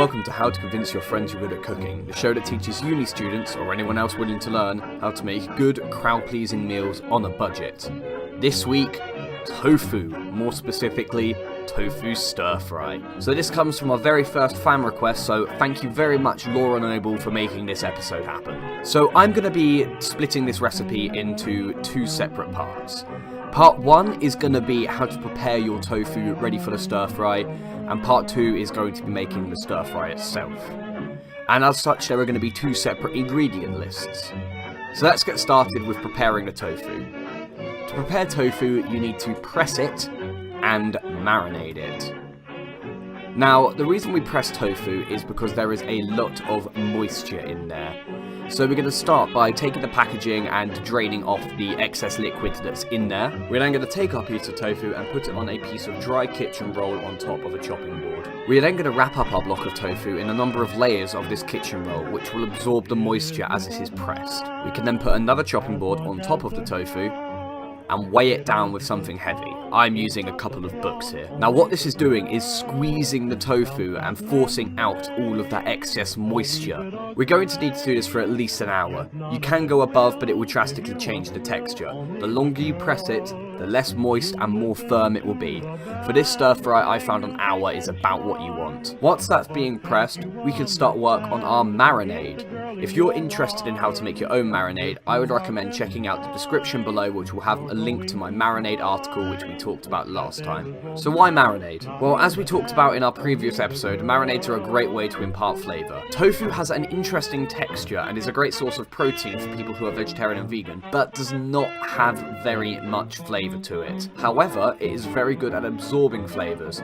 welcome to How to Convince Your Friends You're Good at Cooking, the show that teaches uni students, or anyone else willing to learn, how to make good, crowd-pleasing meals on a budget. This week, tofu, more specifically, tofu stir-fry. So this comes from our very first fan request, so thank you very much Laura Noble for making this episode happen. So I'm going to be splitting this recipe into two separate parts. Part 1 is going to be how to prepare your tofu ready for the stir-fry, and part 2 is going to be making the stir-fry itself. And as such, there are going to be two separate ingredient lists. So let's get started with preparing the tofu. To prepare tofu, you need to press it and marinate it. Now, the reason we press tofu is because there is a lot of moisture in there. So we're going to start by taking the packaging and draining off the excess liquid that's in there. We're then going to take our piece of tofu and put it on a piece of dry kitchen roll on top of a chopping board. We are then going to wrap up our block of tofu in a number of layers of this kitchen roll, which will absorb the moisture as it is pressed. We can then put another chopping board on top of the tofu and weigh it down with something heavy. I'm using a couple of books here. Now what this is doing is squeezing the tofu and forcing out all of that excess moisture. We're going to need to do this for at least an hour. You can go above, but it will drastically change the texture. The longer you press it, the less moist and more firm it will be. For this stir fry, I found an hour is about what you want. Once that's being pressed, we can start work on our marinade. If you're interested in how to make your own marinade, I would recommend checking out the description below, which will have a link to my marinade article which we talked about last time. So why marinade? Well, as we talked about in our previous episode, marinades are a great way to impart flavour. Tofu has an interesting texture and is a great source of protein for people who are vegetarian and vegan, but does not have very much flavour to it. However, it is very good at absorbing flavours.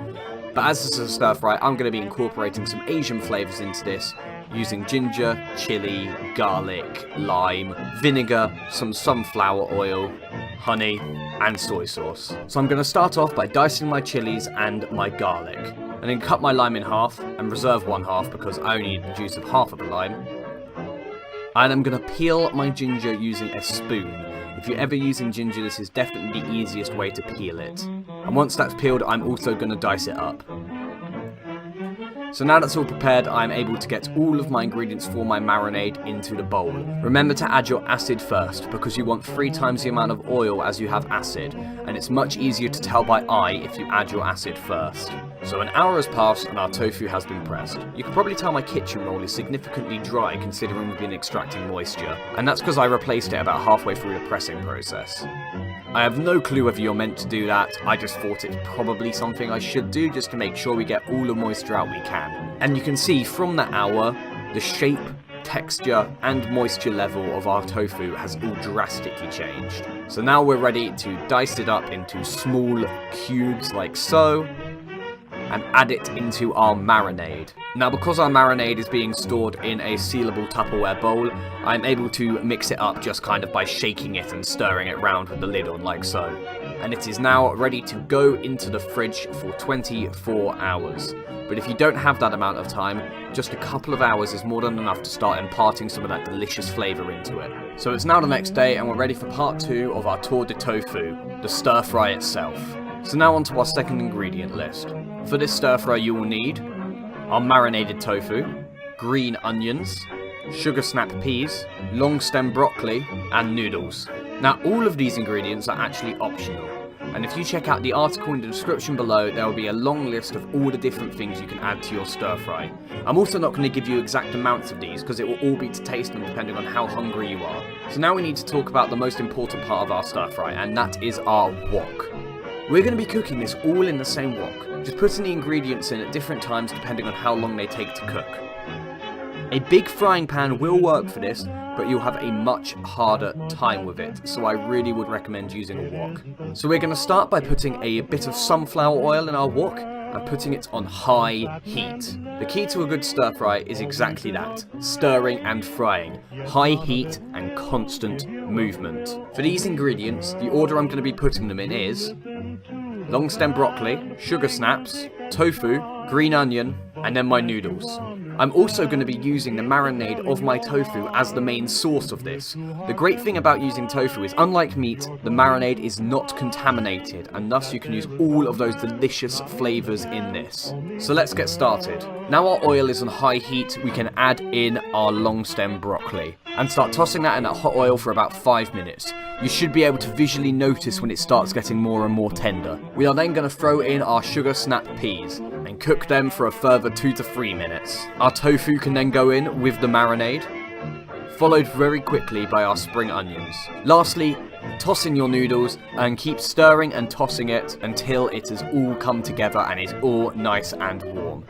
But as this is a stir fry, I'm going to be incorporating some Asian flavours into this, using ginger, chili, garlic, lime, vinegar, some sunflower oil, honey, and soy sauce. So I'm going to start off by dicing my chilies and my garlic, and then cut my lime in half and reserve one half because I only need the juice of half of the lime. And I'm going to peel my ginger using a spoon. If you're ever using ginger, this is definitely the easiest way to peel it. And once that's peeled, I'm also going to dice it up. So now that's all prepared, I'm able to get all of my ingredients for my marinade into the bowl. Remember to add your acid first, because you want 3 times the amount of oil as you have acid, and it's much easier to tell by eye if you add your acid first. So an hour has passed and our tofu has been pressed. You can probably tell my kitchen roll is significantly dry considering we've been extracting moisture, and that's because I replaced it about halfway through the pressing process. I have no clue whether you're meant to do that, I just thought it's probably something I should do just to make sure we get all the moisture out we can. And you can see from that hour, the shape, texture and moisture level of our tofu has all drastically changed. So now we're ready to dice it up into small cubes like so, and add it into our marinade. Now because our marinade is being stored in a sealable Tupperware bowl, I'm able to mix it up just kind of by shaking it and stirring it round with the lid on like so. And it is now ready to go into the fridge for 24 hours. But if you don't have that amount of time, just a couple of hours is more than enough to start imparting some of that delicious flavour into it. So it's now the next day and we're ready for part 2 of our tour de tofu, the stir fry itself. So now onto our second ingredient list. For this stir fry you will need our marinated tofu, green onions, sugar snap peas, long stem broccoli, and noodles. Now all of these ingredients are actually optional, and if you check out the article in the description below, there will be a long list of all the different things you can add to your stir fry. I'm also not going to give you exact amounts of these because it will all be to taste them depending on how hungry you are. So now we need to talk about the most important part of our stir fry, and that is our wok. We're going to be cooking this all in the same wok, just putting the ingredients in at different times depending on how long they take to cook. A big frying pan will work for this, but you'll have a much harder time with it, so I really would recommend using a wok. So we're going to start by putting a bit of sunflower oil in our wok and putting it on high heat. The key to a good stir fry is exactly that, stirring and frying, high heat and constant movement. For these ingredients, the order I'm going to be putting them in is long stem broccoli, sugar snaps, tofu, green onion, and then my noodles. I'm also going to be using the marinade of my tofu as the main source of this. The great thing about using tofu is, unlike meat, the marinade is not contaminated, and thus you can use all of those delicious flavours in this. So let's get started. Now our oil is on high heat, we can add in our long stem broccoli and start tossing that in that hot oil for about 5 minutes. You should be able to visually notice when it starts getting more and more tender. We are then going to throw in our sugar snap peas and cook them for a further 2 to 3 minutes. Our tofu can then go in with the marinade, followed very quickly by our spring onions. Lastly, toss in your noodles and keep stirring and tossing it until it has all come together and is all nice and warm.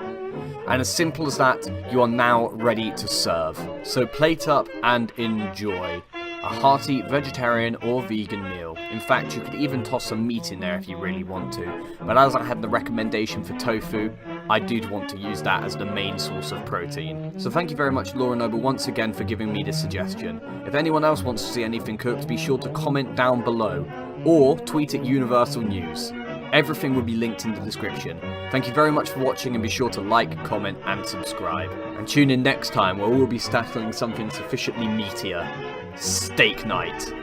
And as simple as that, you are now ready to serve. So plate up and enjoy a hearty vegetarian or vegan meal. In fact, you could even toss some meat in there if you really want to. But as I had the recommendation for tofu, I did want to use that as the main source of protein. So thank you very much, Laura Noble, once again for giving me this suggestion. If anyone else wants to see anything cooked, be sure to comment down below or tweet at Universal News. Everything will be linked in the description. Thank you very much for watching, and be sure to like, comment and subscribe. And tune in next time where we'll be tackling something sufficiently meatier. Steak night.